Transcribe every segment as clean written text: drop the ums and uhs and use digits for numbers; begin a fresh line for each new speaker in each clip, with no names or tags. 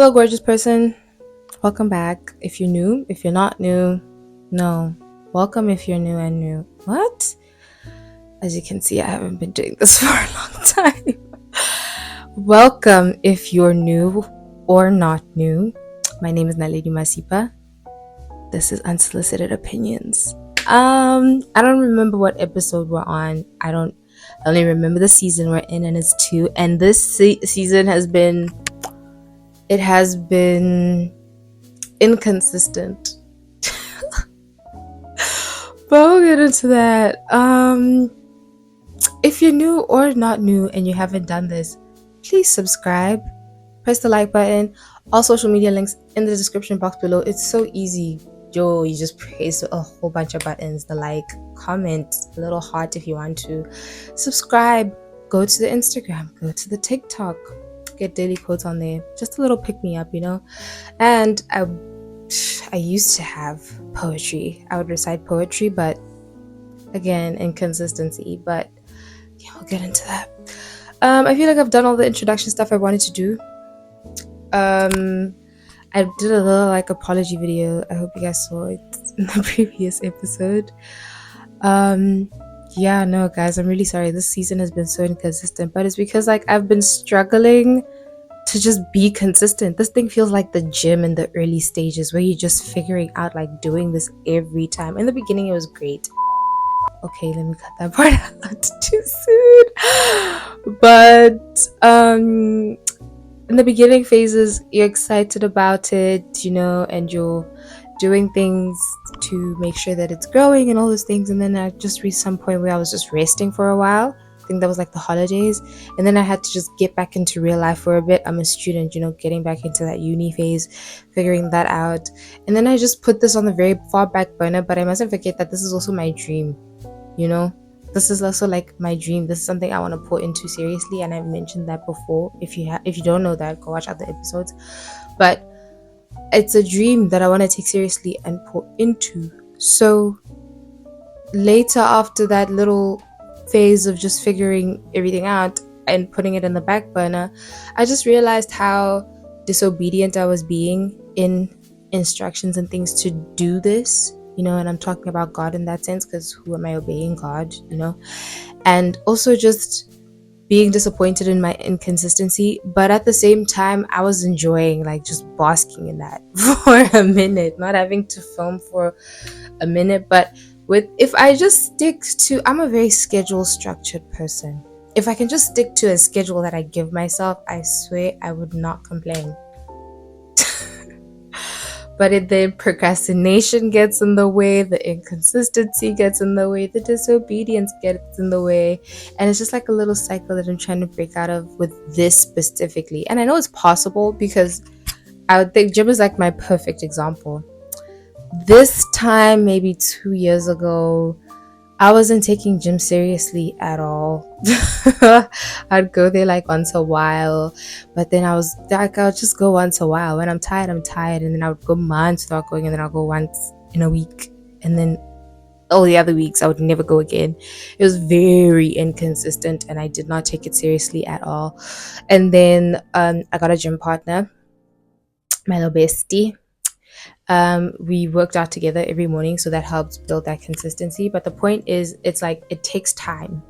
Hello, gorgeous person. Welcome back. If you're new, if you're not new, no. Welcome if you're new and new. What? As you can see, I haven't been doing this for a long time. Welcome if you're new or not new. My name is Naledi Masipa. This is Unsolicited Opinions. I don't remember what episode we're on. I only remember the season we're in, and it's 2. And this season has been inconsistent. But we'll get into that. If you're new or not new and you haven't done this, please subscribe, press the like button. All social media links in the description box below. It's so easy. You just press a whole bunch of buttons, the like, comment, a little heart if you want to, subscribe, go to the Instagram, go to the TikTok, get daily quotes on there, just a little pick me up, And I used to have poetry. I would recite poetry, but again, inconsistency. But yeah, we'll get into that. I feel like I've done all the introduction stuff I wanted to do. I did a little apology video. I hope you guys saw it in the previous episode. Yeah, no, guys, I'm really sorry. This season has been so inconsistent, but it's because I've been struggling to just be consistent. This thing feels like the gym in the early stages where you're just figuring out doing this every time. In the beginning, it was great. Okay, let me cut that part out too soon. But in the beginning phases, you're excited about it, and you're doing things to make sure that it's growing and all those things. And then I just reached some point where I was just resting for a while. I think that was the holidays, and then I had to just get back into real life for a bit. I'm a student, getting back into that uni phase, figuring that out, and then I just put this on the very far back burner. But I mustn't forget that this is also my dream. This is also my dream. This is something I want to put into seriously, and I've mentioned that before. If you don't know that, go watch other episodes. But it's a dream that I want to take seriously and put into. So later, after that little phase of just figuring everything out and putting it in the back burner, I just realized how disobedient I was being in instructions and things to do this, and I'm talking about God in that sense, because who am I obeying? God, and also just being disappointed in my inconsistency. But at the same time, I was enjoying just basking in that for a minute, not having to film for a minute. But if I just stick to, I'm a very schedule structured person. If I can just stick to a schedule that I give myself, I swear I would not complain. But then procrastination gets in the way, the inconsistency gets in the way, the disobedience gets in the way. And it's just a little cycle that I'm trying to break out of with this specifically. And I know it's possible, because I would think gym is my perfect example. This time, maybe 2 years ago, I wasn't taking gym seriously at all. I'd go there once a while, but then I would just go once a while. When I'm tired, and then I would go months without going, and then I'll go once in a week, and then all the other weeks I would never go again. It was very inconsistent, and I did not take it seriously at all. And then I got a gym partner, my little bestie. We worked out together every morning, so that helps build that consistency. But the point is, it's it takes time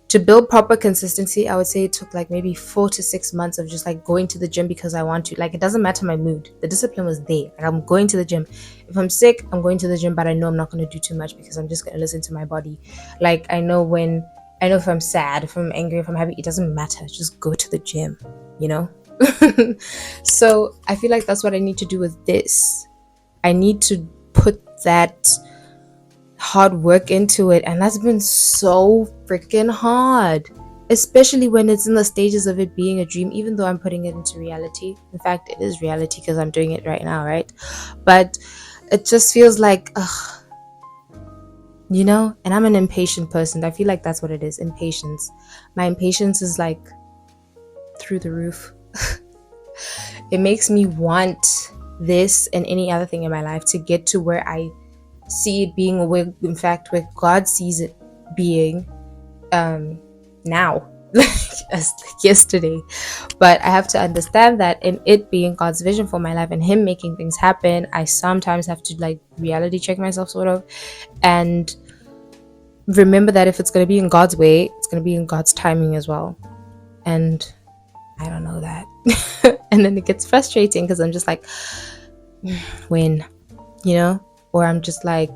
to build proper consistency. I would say it took maybe 4 to 6 months of just going to the gym because I want to. It doesn't matter my mood, the discipline was there. I'm going to the gym. If I'm sick, I'm going to the gym, but I know I'm not going to do too much because I'm just going to listen to my body. I know if I'm sad, if I'm angry, if I'm happy, it doesn't matter. Just go to the gym, So I feel that's what I need to do with this. I need to put that hard work into it, and that's been so freaking hard, especially when it's in the stages of it being a dream, even though I'm putting it into reality. In fact, it is reality because I'm doing it right now, right? But it just feels ugh, and I'm an impatient person. I feel that's what it is, impatience. My impatience is through the roof. It makes me want this and any other thing in my life to get to where I see it being, where God sees it being now. as yesterday. But I have to understand that in it being God's vision for my life and Him making things happen, I sometimes have to like reality check myself, sort of, and remember that if it's going to be in God's way, it's going to be in God's timing as well. And I don't know that. And then it gets frustrating because I'm just like, when, or I'm just like,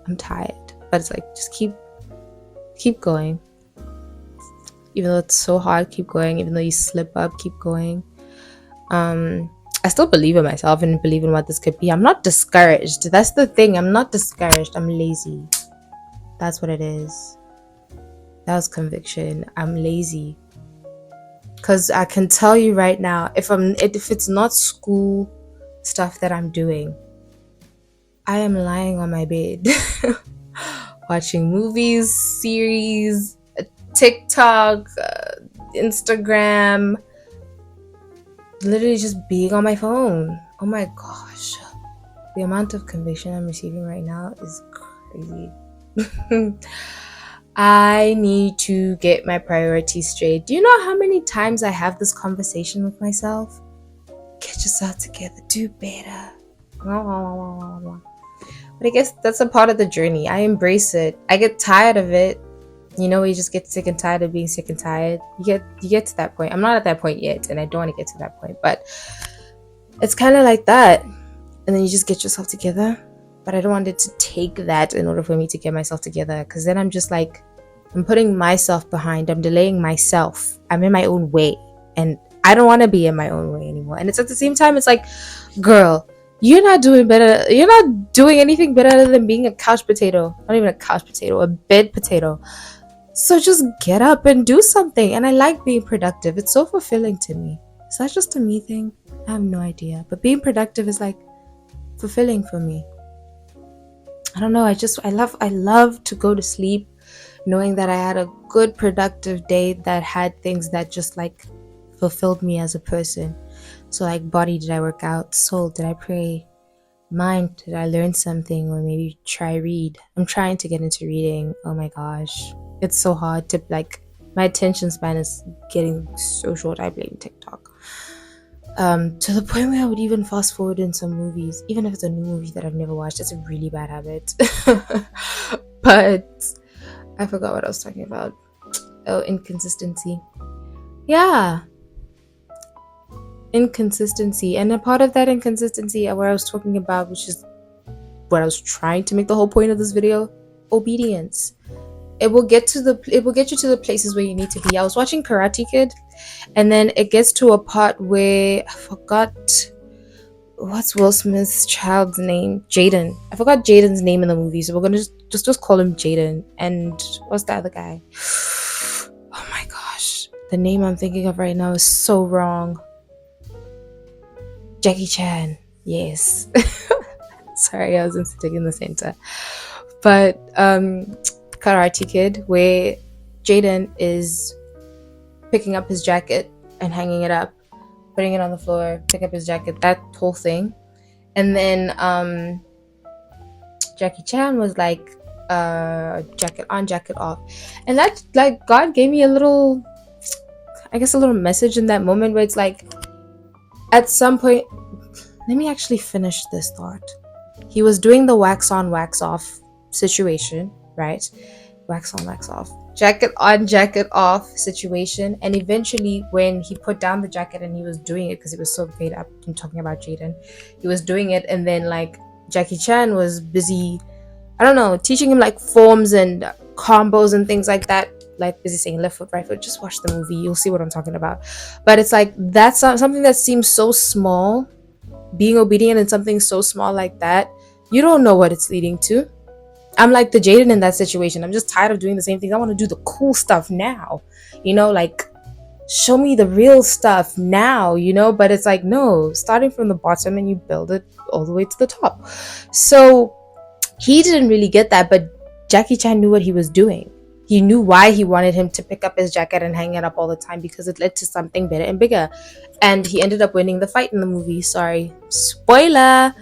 I'm tired. But it's like, just keep going. Even though it's so hard, keep going. Even though you slip up, keep going. I still believe in myself and believe in what this could be. I'm not discouraged. That's the thing. I'm not discouraged. I'm lazy. That's what it is. That was conviction. I'm lazy. Because I can tell you right now, if it's not school stuff that I'm doing, I am lying on my bed watching movies, series, TikTok, Instagram, literally just being on my phone. Oh my gosh. The amount of conviction I'm receiving right now is crazy. I need to get my priorities straight. Do you know how many times I have this conversation with myself? Get yourself together, do better. But I guess that's a part of the journey. I embrace it. I get tired of it. You just get sick and tired of being sick and tired. You get to that point. I'm not at that point yet, and I don't want to get to that point, but it's kind of like that. And then you just get yourself together. But I don't want it to take that in order for me to get myself together, because then I'm just like, I'm putting myself behind. I'm delaying myself. I'm in my own way, and I don't want to be in my own way anymore. And it's at the same time, it's like, girl, you're not doing better. You're not doing anything better than being a couch potato. Not even a couch potato, a bed potato. So just get up and do something. And I like being productive. It's so fulfilling to me. Is that just a me thing? I have no idea. But being productive is like fulfilling for me. I don't know. I love to go to sleep knowing that I had a good productive day that had things that just like fulfilled me as a person. So like, body, did I work out? Soul, did I pray? Mind, did I learn something? Or maybe try read? I'm trying to get into reading. Oh my gosh, it's so hard to like, my attention span is getting so short. I blame TikTok. To the point where I would even fast forward in some movies, even if it's a new movie that I've never watched. It's a really bad habit. But I forgot what I was talking about. Oh, inconsistency. Yeah, inconsistency. And a part of that inconsistency, where I was talking about, which is what I was trying to make the whole point of this video, obedience. It will get you to the places where you need to be. I was watching Karate Kid, and then it gets to a part where I forgot what's Will Smith's child's name. Jaden. I forgot Jaden's name in the movie, so we're gonna just call him Jaden. And what's the other guy? Oh my gosh, the name I'm thinking of right now is so wrong. Jackie Chan. Yes. Sorry, I wasn't sitting in the center. But Karate Kid, where Jaden is picking up his jacket and hanging it up, putting it on the floor, pick up his jacket, that whole thing. And then Jackie Chan was like, jacket on, jacket off. And that, like, God gave me a little message in that moment where it's like, at some point, let me actually finish this thought. He was doing the wax on, wax off situation, right? Wax on, wax off, jacket on, jacket off situation. And eventually, when he put down the jacket and he was doing it, because he was so paid up, I'm talking about Jaden, he was doing it, and then like Jackie Chan was busy, I don't know, teaching him like forms and combos and things like that, like busy saying left foot, right foot. Just watch the movie, you'll see what I'm talking about. But it's like, that's something that seems so small, being obedient in something so small like that, you don't know what it's leading to. I'm like the Jaden in that situation. I'm just tired of doing the same things. I want to do the cool stuff now, like show me the real stuff now, but it's like, no, starting from the bottom and you build it all the way to the top. So he didn't really get that, but Jackie Chan knew what he was doing. He knew why he wanted him to pick up his jacket and hang it up all the time, because it led to something better and bigger. And he ended up winning the fight in the movie. Sorry, spoiler.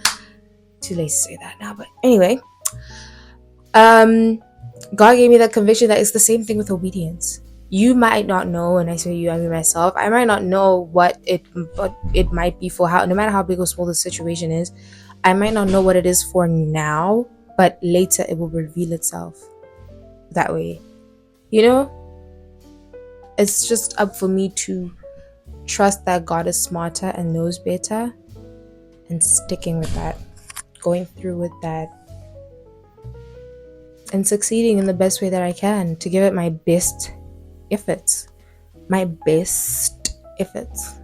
Too late to say that now, but anyway. God gave me that conviction that it's the same thing with obedience. You might not know, and I say you, I mean myself, I might not know what it might be for, how no matter how big or small the situation is, I might not know what it is for now, but later it will reveal itself that way. You know, it's just up for me to trust that God is smarter and knows better, and sticking with that, going through with that, and succeeding in the best way that I can to give it my best efforts. My best efforts.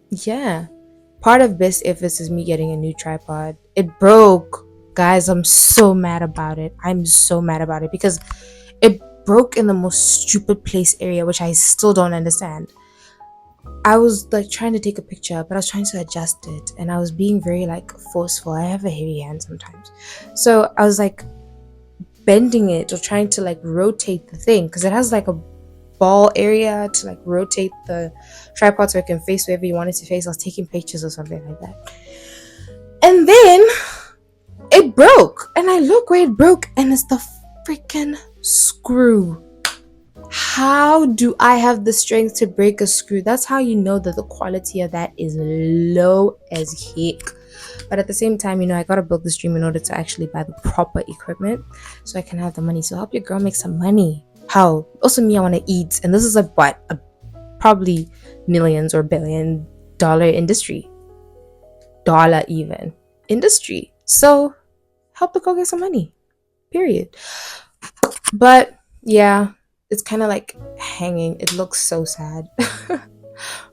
Yeah. Part of best efforts is me getting a new tripod. It broke. Guys, I'm so mad about it. I'm so mad about it because it broke in the most stupid place area, which I still don't understand. I was like trying to take a picture, but I was trying to adjust it, and I was being very like forceful. I have a heavy hand sometimes. So I was like bending it or trying to like rotate the thing because it has like a ball area to like rotate the tripod so it can face wherever you want it to face. I was taking pictures or something like that, and then it broke, and I look where it broke, and it's the freaking screw. How do I have the strength to break a screw? That's how you know that the quality of that is low as heck. But at the same time, you know, I gotta build this dream in order to actually buy the proper equipment so I can have the money. So help your girl make some money. How? Also, me, I want to eat, and this is a probably millions or $1 billion industry, dollar even industry. So help the girl get some money. Period. But yeah, it's kind of like hanging. It looks so sad.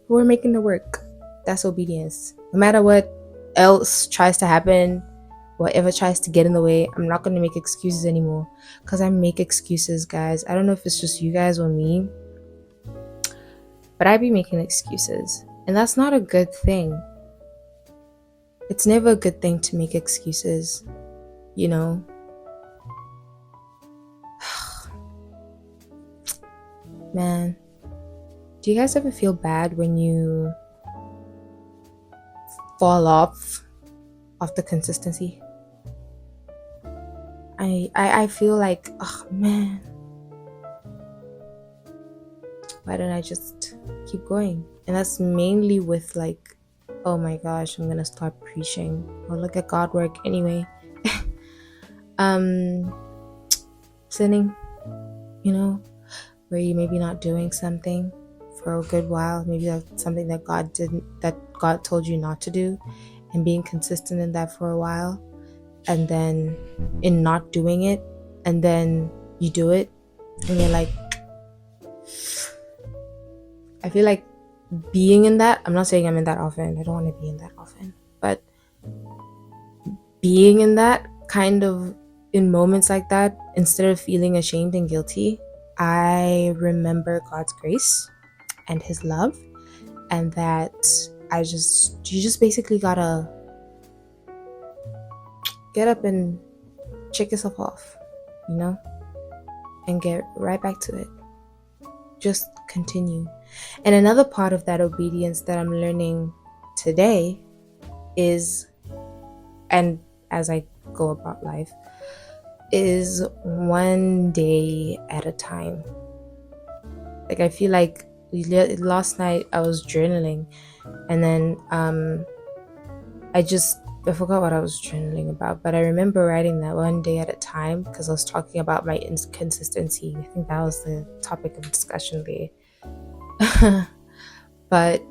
We're making it work. That's obedience. No matter what else tries to happen, whatever tries to get in the way, I'm not going to make excuses anymore, because I make excuses, guys. I don't know if it's just you guys or me, but I be making excuses, and that's not a good thing. It's never a good thing to make excuses, you know. Man, do you guys ever feel bad when you fall off the consistency? I feel like, oh man, why don't I just keep going? And that's mainly with like, oh my gosh, I'm gonna start preaching or look at God work anyway. Sinning, you know, where you maybe not doing something for a good while, maybe that's something that God told you not to do, and being consistent in that for a while, and then in not doing it, and then you do it, and you're like, I feel like being in that, I'm not saying I'm in that often, I don't want to be in that often, but being in that kind of, in moments like that, instead of feeling ashamed and guilty, I remember God's grace and his love, and that you just basically gotta get up and check yourself off, you know, and get right back to it. Just continue. And another part of that obedience that I'm learning today is, and as I go about life, is one day at a time. Like, I feel like last night I was journaling, and then I forgot what I was journaling about, but I remember writing that one day at a time because I was talking about my inconsistency. I think that was the topic of discussion there. But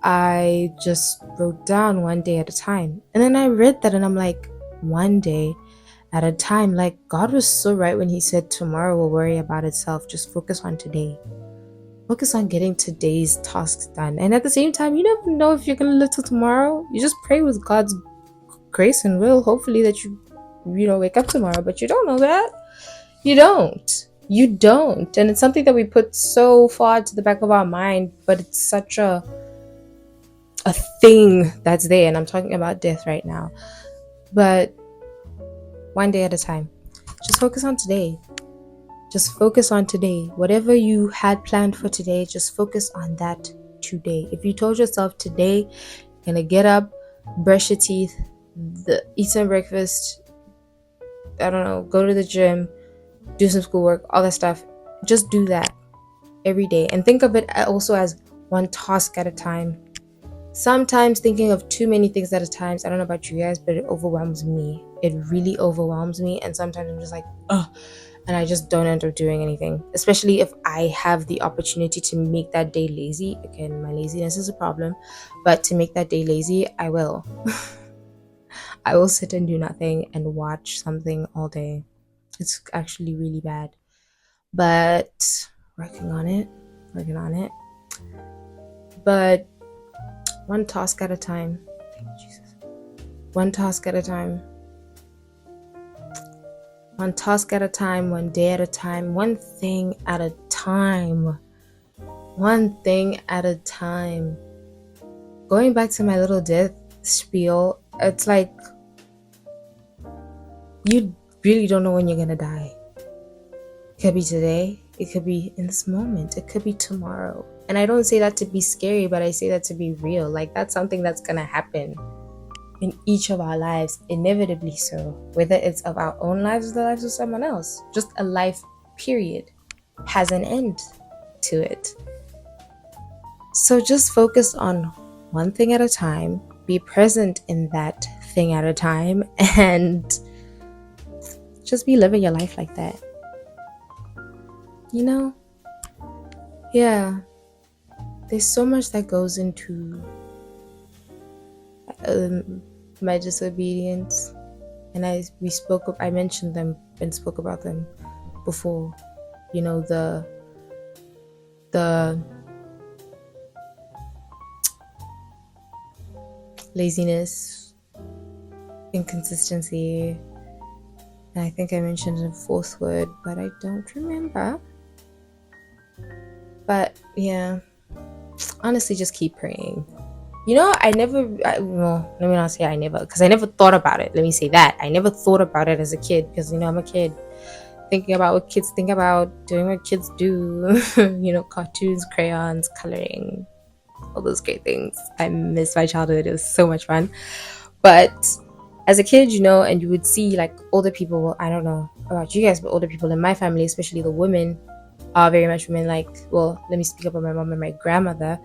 I just wrote down one day at a time, and then I read that and I'm like, one day at a time. Like, God was so right when he said tomorrow will worry about itself. Just focus on today. Focus on getting today's tasks done. And at the same time, you never know if you're going to live till tomorrow. You just pray with God's grace and will, hopefully, that you wake up tomorrow. But you don't know that. You don't. And it's something that we put so far to the back of our mind, but it's such a thing that's there. And I'm talking about death right now. But one day at a time. Just focus on today. Just focus on today. Whatever you had planned for today, just focus on that today. If you told yourself today, you're gonna get up, brush your teeth, eat some breakfast, I don't know, go to the gym, do some schoolwork, all that stuff, just do that. every day, and think of it also as one task at a time. Sometimes thinking of too many things at a time, I don't know about you guys, but it overwhelms me. It really overwhelms me, and sometimes I'm just like, ugh, and I just don't end up doing anything, especially if I have the opportunity to make that day lazy. Again, my laziness is a problem, but to make that day lazy, I will. I will sit and do nothing and watch something all day. It's actually really bad, but working on it, but one task at a time. Thank you, Jesus. One task at a time. One task at a time, one day at a time, one thing at a time. One thing at a time. Going back to my little death spiel, it's like you really don't know when you're gonna die. It could be today, it could be in this moment, it could be tomorrow. And I don't say that to be scary, but I say that to be real. Like, that's something that's gonna happen in each of our lives, inevitably so. Whether it's of our own lives or the lives of someone else. Just a life, period, has an end to it. So just focus on one thing at a time, be present in that thing at a time, and just be living your life like that. You know? Yeah. There's so much that goes into my disobedience, and I mentioned them and spoke about them before. You know, the laziness, inconsistency, and I think I mentioned a fourth word, but I don't remember. But yeah, honestly, just keep praying. You know, let me not say I never, because I never thought about it. Let me say that. I never thought about it as a kid, because, you know, I'm a kid. Thinking about what kids think about, doing what kids do, you know, cartoons, crayons, coloring, all those great things. I miss my childhood. It was so much fun. But as a kid, you know, and you would see like older people, well, I don't know about you guys, but older people in my family, especially the women, are very much women like, well, let me speak about my mom and my grandmother,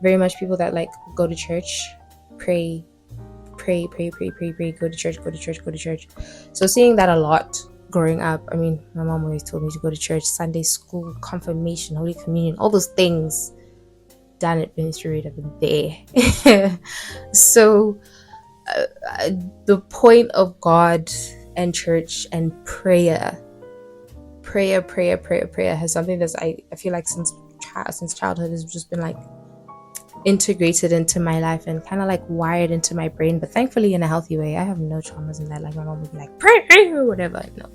very much people that like go to church, pray, go to church. So seeing that a lot growing up, I mean, my mom always told me to go to church, Sunday school, confirmation, Holy Communion, all those things. Done it, been through it, I've been there. So the point of God and church and prayer has something that I feel like since childhood has just been like integrated into my life and kind of like wired into my brain, but thankfully in a healthy way. I have no traumas in that. Like, my mom would be like, pray or whatever. No,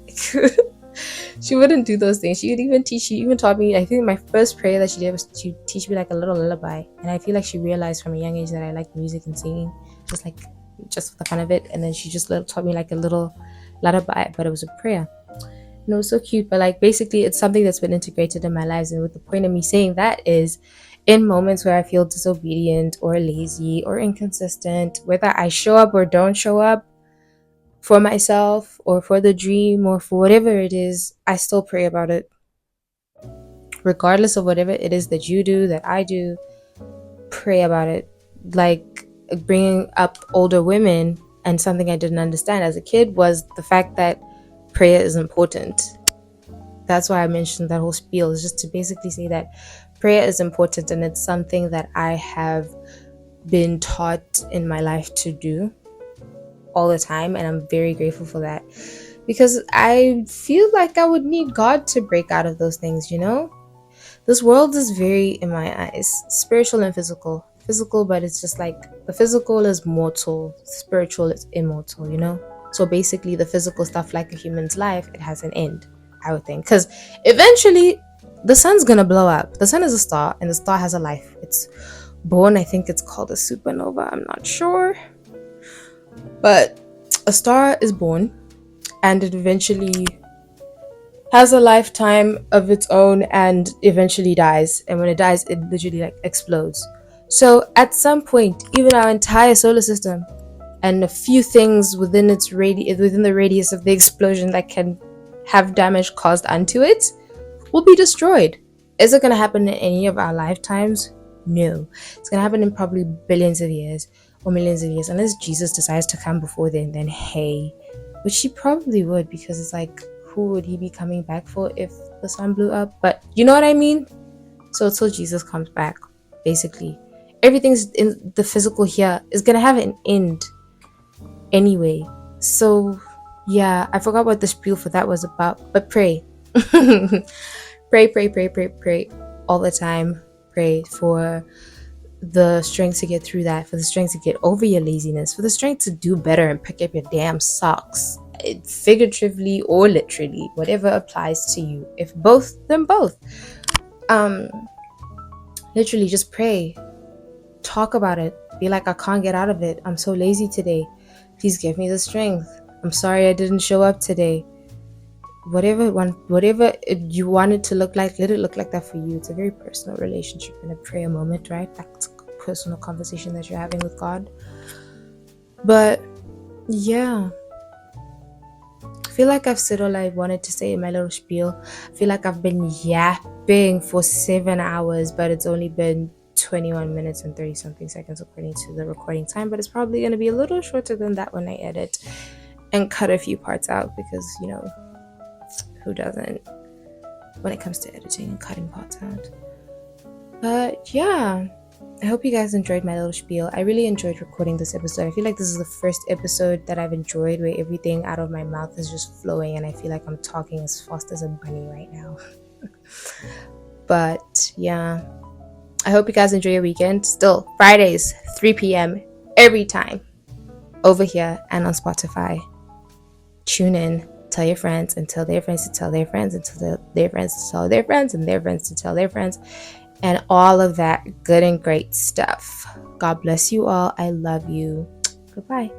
she wouldn't do those things. She even taught me, I think my first prayer that she did was to teach me like a little lullaby. And I feel like she realized from a young age that I like music and singing, just for the fun of it. And then she just taught me like a little lullaby, but it was a prayer. And it was so cute. But like, basically it's something that's been integrated in my lives. And with the point of me saying that is, in moments where I feel disobedient or lazy or inconsistent, whether I show up or don't show up for myself or for the dream or for whatever it is, I still pray about it. Regardless of whatever it is that you do, that I do, pray about it. Like, bringing up older women, and something I didn't understand as a kid was the fact that prayer is important. That's why I mentioned that whole spiel, is just to basically say that prayer is important, and it's something that I have been taught in my life to do all the time, and I'm very grateful for that, because I feel like I would need God to break out of those things, you know? This world is very, in my eyes, spiritual and physical, but it's just like the physical is mortal, spiritual is immortal, you know? So basically the physical stuff, like a human's life, it has an end, I would think, because eventually the sun's gonna blow up. The sun is a star, and the star has a life. It's born, I think it's called a supernova, I'm not sure, but a star is born, and it eventually has a lifetime of its own and eventually dies. And when it dies, it literally like explodes. So at some point, even our entire solar system and a few things within within the radius of the explosion that can have damage caused unto it will be destroyed. Is it going to happen in any of our lifetimes? No. It's going to happen in probably billions of years or millions of years, unless Jesus decides to come before then hey, which he probably would, because it's like, who would he be coming back for if the sun blew up? But you know what I mean? So until Jesus comes back, basically, everything's in the physical here is going to have an end anyway. So yeah, I forgot what the spiel for that was about, but pray. Pray all the time. Pray for the strength to get through that, for the strength to get over your laziness, for the strength to do better and pick up your damn socks, figuratively or literally, whatever applies to you. If both, then both. Literally just pray, talk about it, be like, I can't get out of it, I'm so lazy today, please give me the strength, I'm sorry I didn't show up today. Whatever you want it to look like, let it look like that for you. It's a very personal relationship and a prayer moment, right? That's a personal conversation that you're having with God. But yeah, I feel like I've said all I wanted to say in my little spiel. I feel like I've been yapping for 7 hours, but it's only been 21 minutes and 30 something seconds according to the recording time. But it's probably going to be a little shorter than that when I edit and cut a few parts out, because who doesn't when it comes to editing and cutting parts out? But yeah, I hope you guys enjoyed my little spiel. I really enjoyed recording this episode. I feel like this is the first episode that I've enjoyed where everything out of my mouth is just flowing and I feel like I'm talking as fast as a bunny right now. But yeah, I hope you guys enjoy your weekend. Still, Fridays, 3 p.m. every time over here and on Spotify. Tune in. Tell your friends and tell their friends to tell their friends and tell their friends to tell their friends and their friends to tell their friends, and all of that good and great stuff. God bless you all. I love you. Goodbye.